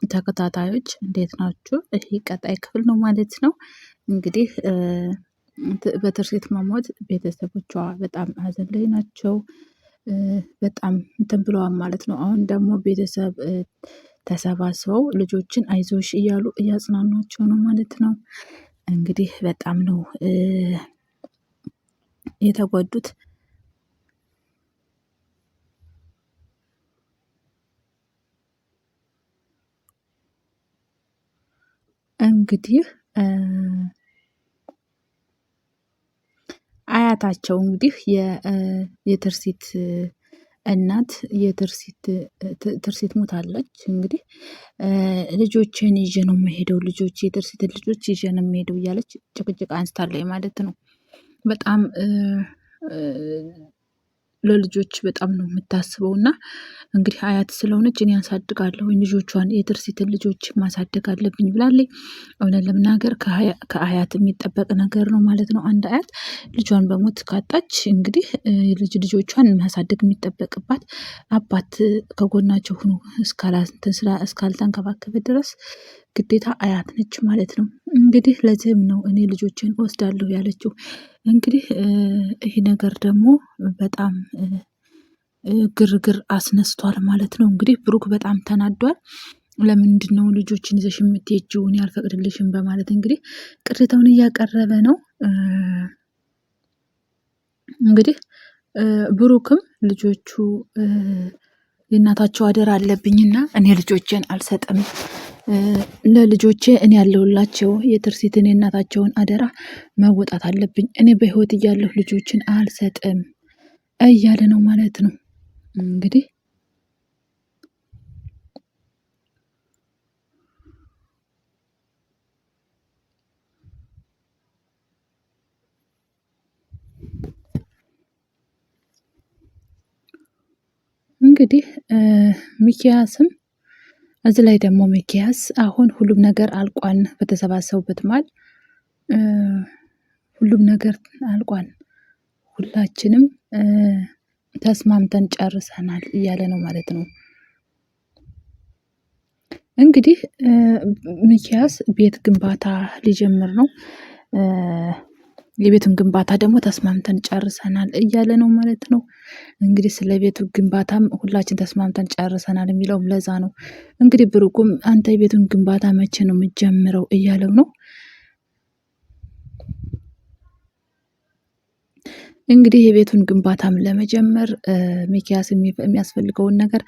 ተከታታዮች እንዴት ናችሁ? ይሄ ቀጣይ ክፍል ነው ማለት ነው። እንግዲህ በትርሲት መሞት ቤተሰቦቿ በጣም ሀዘን ላይ ናቸው። በጣም እንትን ብለዋል ማለት ነው። አሁን ደግሞ ቤተሰብ ተሰባስበው ልጆችን አይዞሽ እያሉ እያጽናኗቸው ነው ማለት ነው። እንግዲህ በጣም ነው የተጎዱት። እንግዲህ አያታቸው እንግዲህ የትርሲት እናት ትርሲት ሞታለች። እንግዲህ ልጆችን ይዤ ነው የምሄደው፣ የትርሲትን ልጆች ይዤ ነው የምሄደው እያለች ጭቅጭቅ አንስታለች ማለት ነው። በጣም ለልጆች በጣም ነው የምታስበው እና እንግዲህ አያት ስለሆነች እኔ ያሳድጋለሁ ልጆቿን የትርሲትን ልጆች ማሳደግ አለብኝ ብላለች። እውነት ለመናገር ከአያት የሚጠበቅ ነገር ነው ማለት ነው። አንድ አያት ልጇን በሞት ካጣች እንግዲህ ልጆቿን ማሳደግ የሚጠበቅባት አባት ከጎናቸው ሆኖ እስካልተንከባከበ ድረስ ግዴታ አያት ነች ማለት ነው። እንግዲህ ለዚህም ነው እኔ ልጆችን እወስዳለሁ ያለችው። እንግዲህ ይሄ ነገር ደግሞ በጣም ግርግር አስነስቷል ማለት ነው። እንግዲህ ብሩክ በጣም ተናዷል። ለምንድነው ልጆችን ይዘሽ የምትሄጂው? እኔ አልፈቅድልሽም በማለት እንግዲህ ቅሬታውን እያቀረበ ነው። እንግዲህ ብሩክም ልጆቹ የእናታቸው አደራ አለብኝና እኔ ልጆቼን አልሰጥም፣ ለልጆቼ እኔ ያለሁላቸው የትርሲትን የእናታቸውን አደራ መወጣት አለብኝ፣ እኔ በህይወት እያለሁ ልጆችን አልሰጥም እያለ ነው ማለት ነው። እንግዲህ ሚኪያስም እዚህ ላይ ደግሞ ሚኪያስ አሁን ሁሉም ነገር አልቋል፣ በተሰባሰቡበት መሃል ሁሉም ነገር አልቋል፣ ሁላችንም ተስማምተን ጨርሰናል እያለ ነው ማለት ነው። እንግዲህ ሚኪያስ ቤት ግንባታ ሊጀምር ነው። የቤቱን ግንባታ ደግሞ ተስማምተን ጨርሰናል እያለ ነው ማለት ነው። እንግዲህ ስለ ቤቱ ግንባታም ሁላችን ተስማምተን ጨርሰናል የሚለውም ለዛ ነው። እንግዲህ ብሩኩም አንተ የቤቱን ግንባታ መቼ ነው የምትጀምረው እያለው ነው። እንግዲህ የቤቱን ግንባታም ለመጀመር ሚኪያስ የሚያስፈልገውን ነገር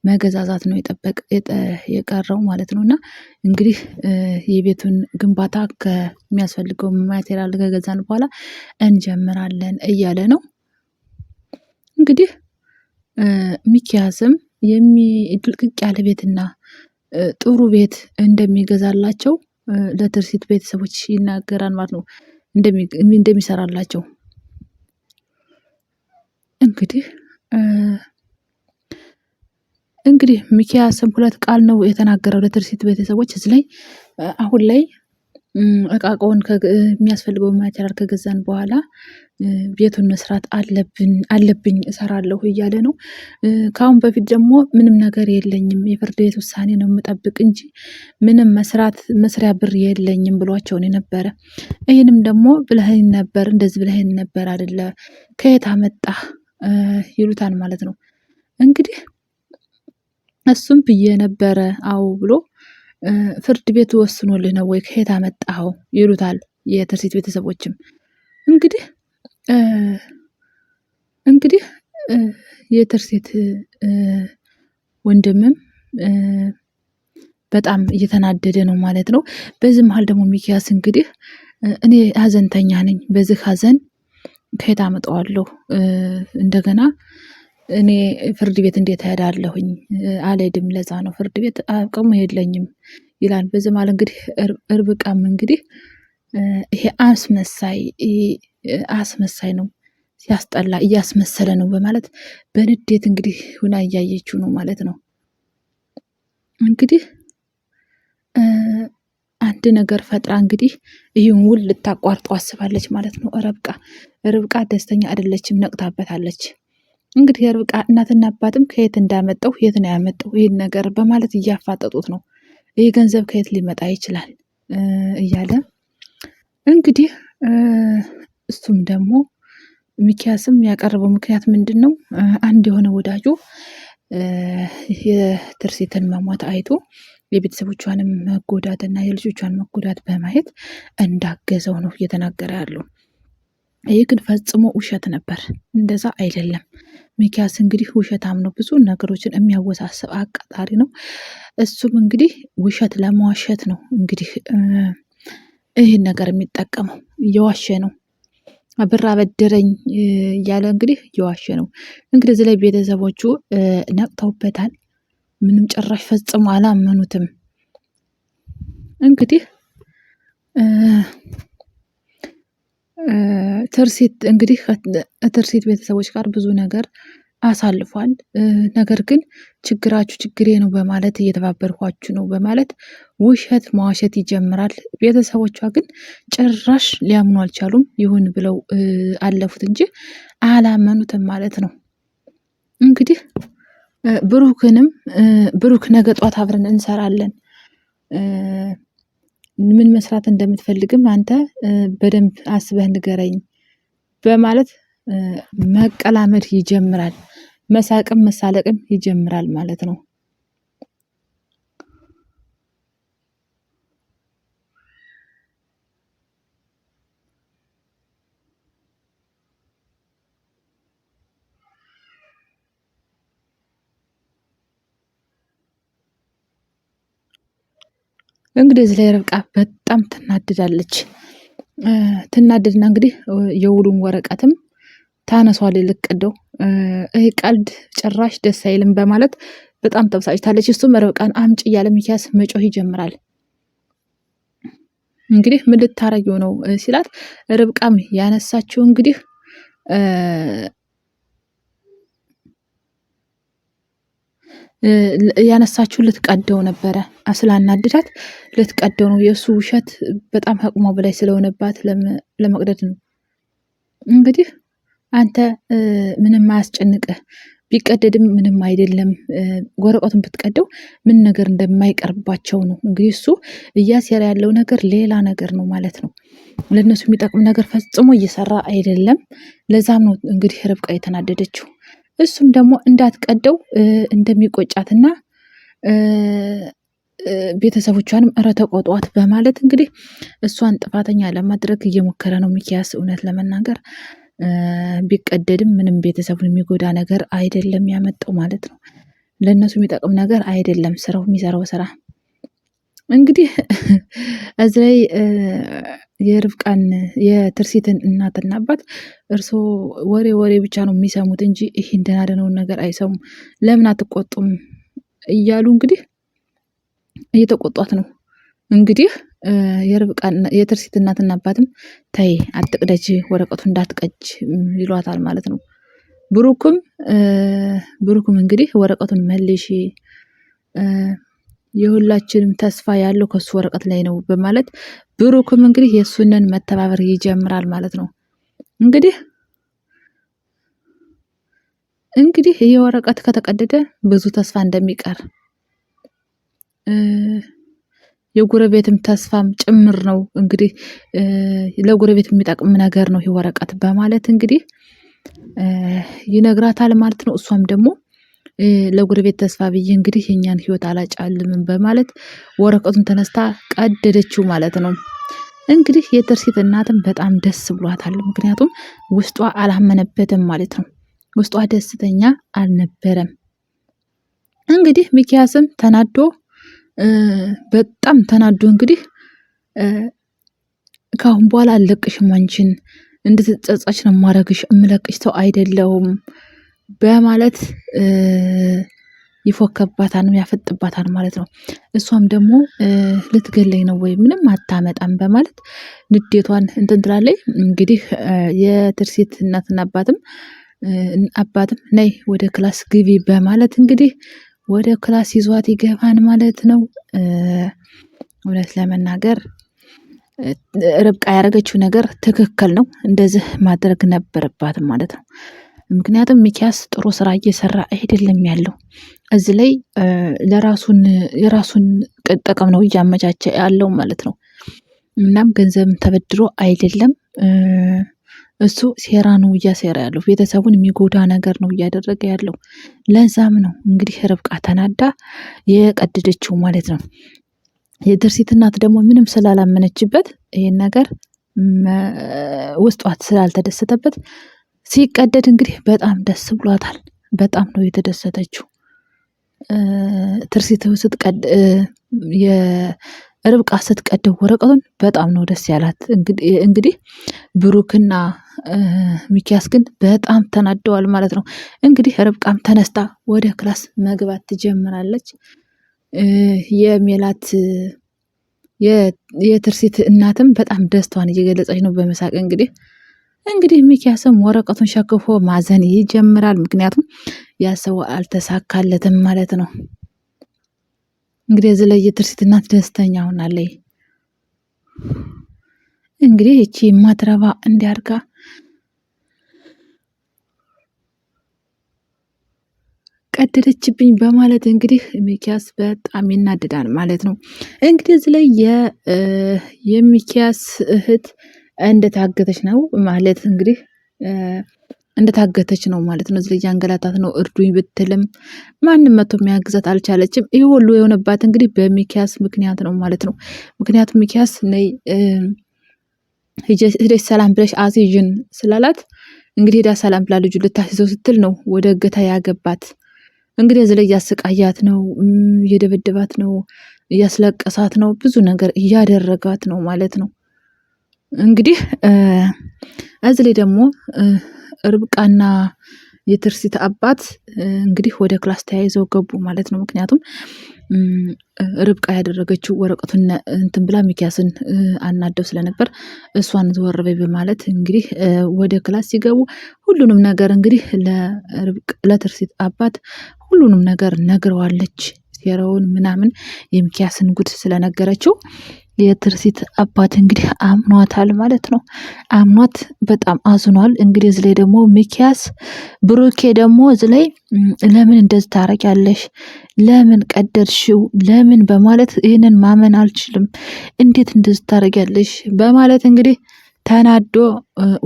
መገዛዛት ነው የቀረው ማለት ነው። እና እንግዲህ የቤቱን ግንባታ ከሚያስፈልገው ማቴሪያል ከገዛን በኋላ እንጀምራለን እያለ ነው። እንግዲህ ሚኪያስም ድልቅቅ ያለ ቤትና ጥሩ ቤት እንደሚገዛላቸው ለትርሲት ቤተሰቦች ይናገራል ማለት ነው። እንደሚሰራላቸው እንግዲህ ሚኪያስም ሁለት ቃል ነው የተናገረው ለትርሲት ቤተሰቦች። እዚህ ላይ አሁን ላይ እቃቃውን የሚያስፈልገውን ማቴሪያል ከገዛን በኋላ ቤቱን መስራት አለብኝ እሰራለሁ እያለ ነው። ከአሁን በፊት ደግሞ ምንም ነገር የለኝም፣ የፍርድ ቤት ውሳኔ ነው የምጠብቅ እንጂ ምንም መስሪያ ብር የለኝም ብሏቸውን የነበረ። ይህንም ደግሞ ብለኸኝ ነበር፣ እንደዚህ ብለኸኝ ነበር አይደለ፣ ከየት አመጣህ ይሉታል ማለት ነው። እንግዲህ እሱም ብዬ ነበረ አዎ ብሎ ፍርድ ቤት ወስኖልህ ነው ወይ ከየት አመጣኸው ይሉታል የትርሲት ቤተሰቦችም። እንግዲህ የትርሲት ወንድምም በጣም እየተናደደ ነው ማለት ነው። በዚህ መሃል ደግሞ ሚኪያስ እንግዲህ እኔ ሀዘንተኛ ነኝ፣ በዚህ ሀዘን ከየት አመጣዋለሁ፣ እንደገና እኔ ፍርድ ቤት እንዴት እሄዳለሁኝ፣ አልሄድም፣ ለዛ ነው ፍርድ ቤት አቅሙ የለኝም ይላል። በዚህ መሃል እንግዲህ ርብቃም እንግዲህ ይሄ አስመሳይ ነው፣ ሲያስጠላ፣ እያስመሰለ ነው በማለት በንዴት እንግዲህ ሁና እያየችው ነው ማለት ነው። እንግዲህ አንድ ነገር ፈጥራ እንግዲህ ይህን ውል ልታቋርጠው አስባለች ማለት ነው። ርብቃ ደስተኛ አይደለችም፣ ነቅታበታለች። እንግዲህ የርብቃ እናትና አባትም ከየት እንዳመጣው የት ነው ያመጣው ይህን ነገር በማለት እያፋጠጡት ነው። ይህ ገንዘብ ከየት ሊመጣ ይችላል እያለ እንግዲህ እሱም ደግሞ ሚኪያስም ያቀረበው ምክንያት ምንድን ነው? አንድ የሆነ ወዳጁ የትርሲትን መሞት አይቶ የቤተሰቦቿንም መጎዳት እና የልጆቿን መጎዳት በማየት እንዳገዘው ነው እየተናገረ ያለው። ይህ ግን ፈጽሞ ውሸት ነበር። እንደዛ አይደለም። ሚኪያስ እንግዲህ ውሸታም ነው። ብዙ ነገሮችን የሚያወሳስብ አቃጣሪ ነው። እሱም እንግዲህ ውሸት ለመዋሸት ነው እንግዲህ ይህን ነገር የሚጠቀመው። እየዋሸ ነው። ብር አበደረኝ እያለ እንግዲህ እየዋሸ ነው። እንግዲህ እዚህ ላይ ቤተሰቦቹ ነቅተውበታል። ምንም ጭራሽ ፈጽሞ አላመኑትም። እንግዲህ ትርሲት እንግዲህ ትርሲት ቤተሰቦች ጋር ብዙ ነገር አሳልፏል። ነገር ግን ችግራችሁ ችግሬ ነው በማለት እየተባበርኳችሁ ነው በማለት ውሸት መዋሸት ይጀምራል። ቤተሰቦቿ ግን ጭራሽ ሊያምኑ አልቻሉም። ይሁን ብለው አለፉት እንጂ አላመኑትም ማለት ነው። እንግዲህ ብሩክ ነገ ጧት አብረን እንሰራለን፣ ምን መስራት እንደምትፈልግም አንተ በደንብ አስበህ ንገረኝ በማለት መቀላመድ ይጀምራል። መሳቅም መሳለቅም ይጀምራል ማለት ነው። እንግዲህ እዚህ ላይ ርብቃ በጣም ትናድዳለች። ትናድድና እንግዲህ የውሉን ወረቀትም ታነሷል። ልቅደው ይህ ቀልድ ጭራሽ ደስ አይልም በማለት በጣም ተብሳጭታለች። እሱም ርብቃን አምጪ እያለ ሚኪያስ መጮህ ይጀምራል። እንግዲህ ምን ልታረጊው ነው ሲላት ርብቃም ያነሳችው እንግዲህ ያነሳችው ልትቀደው ነበረ። ስላናድዳት ልትቀደው ነው። የእሱ ውሸት በጣም አቅሟ በላይ ስለሆነባት ለመቅደድ ነው። እንግዲህ አንተ ምንም አያስጨንቅህ፣ ቢቀደድም ምንም አይደለም። ወረቀቱን ብትቀደው ምን ነገር እንደማይቀርባቸው ነው። እንግዲህ እሱ እያሴረ ያለው ነገር ሌላ ነገር ነው ማለት ነው። ለእነሱ የሚጠቅም ነገር ፈጽሞ እየሰራ አይደለም። ለዛም ነው እንግዲህ ርብቃ የተናደደችው። እሱም ደግሞ እንዳትቀደው እንደሚቆጫትና ቤተሰቦቿንም እረ ተቆጧት በማለት እንግዲህ እሷን ጥፋተኛ ለማድረግ እየሞከረ ነው ሚኪያስ። እውነት ለመናገር ቢቀደድም ምንም ቤተሰቡን የሚጎዳ ነገር አይደለም ያመጣው ማለት ነው። ለእነሱ የሚጠቅም ነገር አይደለም ስራው የሚሰራው ስራ። እንግዲህ እዚህ ላይ የርብቃን የትርሲትን እናትና አባት እርስዎ ወሬ ብቻ ነው የሚሰሙት እንጂ ይሄ እንደናደነውን ነገር አይሰሙም፣ ለምን አትቆጡም እያሉ እንግዲህ እየተቆጧት ነው። እንግዲህ የትርሲት እናትና አባትም ተይ አትቅደጅ፣ ወረቀቱ እንዳትቀጅ ይሏታል ማለት ነው። ብሩክም እንግዲህ ወረቀቱን መልሺ፣ የሁላችንም ተስፋ ያለው ከሱ ወረቀት ላይ ነው በማለት ብሩክም እንግዲህ የእሱንን መተባበር ይጀምራል ማለት ነው። እንግዲህ ይህ ወረቀት ከተቀደደ ብዙ ተስፋ እንደሚቀር የጎረቤትም ተስፋም ጭምር ነው። እንግዲህ ለጎረቤት የሚጠቅም ነገር ነው ይህ ወረቀት በማለት እንግዲህ ይነግራታል ማለት ነው። እሷም ደግሞ ለጎረቤት ተስፋ ብዬ እንግዲህ የኛን ህይወት አላጫልምም በማለት ወረቀቱን ተነስታ ቀደደችው ማለት ነው። እንግዲህ የትርሲት እናትም በጣም ደስ ብሏታል። ምክንያቱም ውስጧ አላመነበትም ማለት ነው። ውስጧ ደስተኛ አልነበረም። እንግዲህ ሚኪያስም በጣም ተናዶ እንግዲህ ከአሁን በኋላ አልለቅሽም፣ አንቺን እንድትጸጸች ነው ማረግሽ፣ እምለቅሽ ሰው አይደለሁም በማለት ይፎከባታል፣ ያፈጥባታል ማለት ነው። እሷም ደግሞ ልትገለኝ ነው ወይ ምንም አታመጣም በማለት ንዴቷን እንትን ትላለች። እንግዲህ የትርሲት እናትና አባትም ነይ ወደ ክላስ ግቢ በማለት እንግዲህ ወደ ክላስ ይዟት ይገባን ማለት ነው። እውነት ለመናገር ርብቃ ያደረገችው ነገር ትክክል ነው። እንደዚህ ማድረግ ነበረባትም ማለት ነው። ምክንያቱም ሚኪያስ ጥሩ ስራ እየሰራ አይደለም ያለው እዚህ ላይ የራሱን ጥቅም ነው እያመቻቸ ያለው ማለት ነው። እናም ገንዘብን ተበድሮ አይደለም እሱ ሴራ ነው እያሴራ ያለው ቤተሰቡን የሚጎዳ ነገር ነው እያደረገ ያለው። ለዛም ነው እንግዲህ ርብቃ ተናዳ የቀደደችው ማለት ነው። የትርሲት እናት ደግሞ ምንም ስላላመነችበት ይሄን ነገር ውስጧት ስላልተደሰተበት ሲቀደድ እንግዲህ በጣም ደስ ብሏታል። በጣም ነው የተደሰተችው። ትርሲት ርብቃ ስትቀደው ወረቀቱን በጣም ነው ደስ ያላት። እንግዲህ ብሩክና ሚኪያስ ግን በጣም ተናደዋል ማለት ነው። እንግዲህ ርብቃም ተነስታ ወደ ክላስ መግባት ትጀምራለች። የሜላት የትርሲት እናትም በጣም ደስታዋን እየገለጸች ነው በመሳቅ እንግዲህ ሚኪያስም ወረቀቱን ሸክፎ ማዘን ይጀምራል። ምክንያቱም ያ ሰው አልተሳካለትም ማለት ነው። እንግዲህ እዚህ ላይ የትርሲት እናት ደስተኛ ሆናለች። እንግዲህ እቺ ማትረባ እንዲያርጋ ቀደደችብኝ በማለት እንግዲህ ሚኪያስ በጣም ይናደዳል ማለት ነው። እንግዲህ እዚህ ላይ የሚኪያስ እህት እንደታገተች ነው ማለት እንግዲህ እንደታገተች ነው ማለት ነው። እዚህ ላይ ያንገላታት ነው። እርዱኝ ብትልም ማንም መጥቶ የሚያግዛት አልቻለችም። ይህ ሁሉ የሆነባት እንግዲህ በሚኪያስ ምክንያት ነው ማለት ነው። ምክንያቱም ሚኪያስ ነይ ሂደሽ ሰላም ብለሽ አስይዥን ስላላት እንግዲህ ሄዳ ሰላም ብላ ልጁ ልታስይዘው ስትል ነው ወደ እገታ ያገባት። እንግዲህ እዚህ ላይ እያሰቃያት ነው፣ እየደበደባት ነው፣ እያስለቀሳት ነው፣ ብዙ ነገር እያደረጋት ነው ማለት ነው። እንግዲህ እዚህ ላይ ደግሞ ርብቃና የትርሲት አባት እንግዲህ ወደ ክላስ ተያይዘው ገቡ ማለት ነው። ምክንያቱም ርብቃ ያደረገችው ወረቀቱን እንትን ብላ ሚኪያስን አናደው ስለነበር እሷን ዘወር በይ በማለት እንግዲህ ወደ ክላስ ሲገቡ ሁሉንም ነገር እንግዲህ ለትርሲት አባት ሁሉንም ነገር ነግረዋለች። ሴራውን ምናምን የሚኪያስን ጉድ ስለነገረችው የትርሲት አባት እንግዲህ አምኗታል ማለት ነው። አምኗት በጣም አዝኗል። እንግዲህ እዚህ ላይ ደግሞ ሚኪያስ ብሩኬ ደግሞ እዚህ ላይ ለምን እንደዚህ ታረጊያለሽ? ለምን ቀደድሽው? ለምን በማለት ይህንን ማመን አልችልም፣ እንዴት እንደዚህ ታረጊያለሽ? በማለት እንግዲህ ተናዶ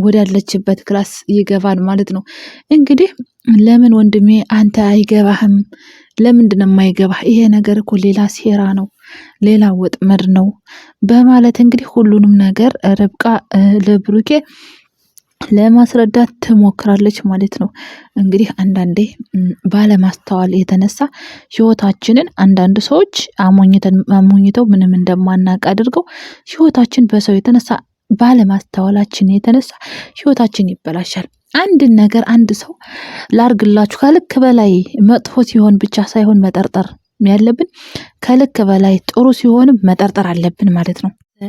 ወዳለችበት ክላስ ይገባል ማለት ነው። እንግዲህ ለምን ወንድሜ አንተ አይገባህም? ለምንድን ነው የማይገባህ? ይሄ ነገር እኮ ሌላ ሴራ ነው፣ ሌላ ወጥመድ ነው በማለት እንግዲህ ሁሉንም ነገር ርብቃ ለብሩኬ ለማስረዳት ትሞክራለች ማለት ነው። እንግዲህ አንዳንዴ ባለማስተዋል የተነሳ ህይወታችንን አንዳንድ ሰዎች አሞኝተው ምንም እንደማናቅ አድርገው ህይወታችን በሰው የተነሳ ባለማስተዋላችን የተነሳ ህይወታችን ይበላሻል። አንድን ነገር አንድ ሰው ላርግላችሁ ከልክ በላይ መጥፎ ሲሆን ብቻ ሳይሆን መጠርጠር ያለብን ከልክ በላይ ጥሩ ሲሆንም መጠርጠር አለብን ማለት ነው።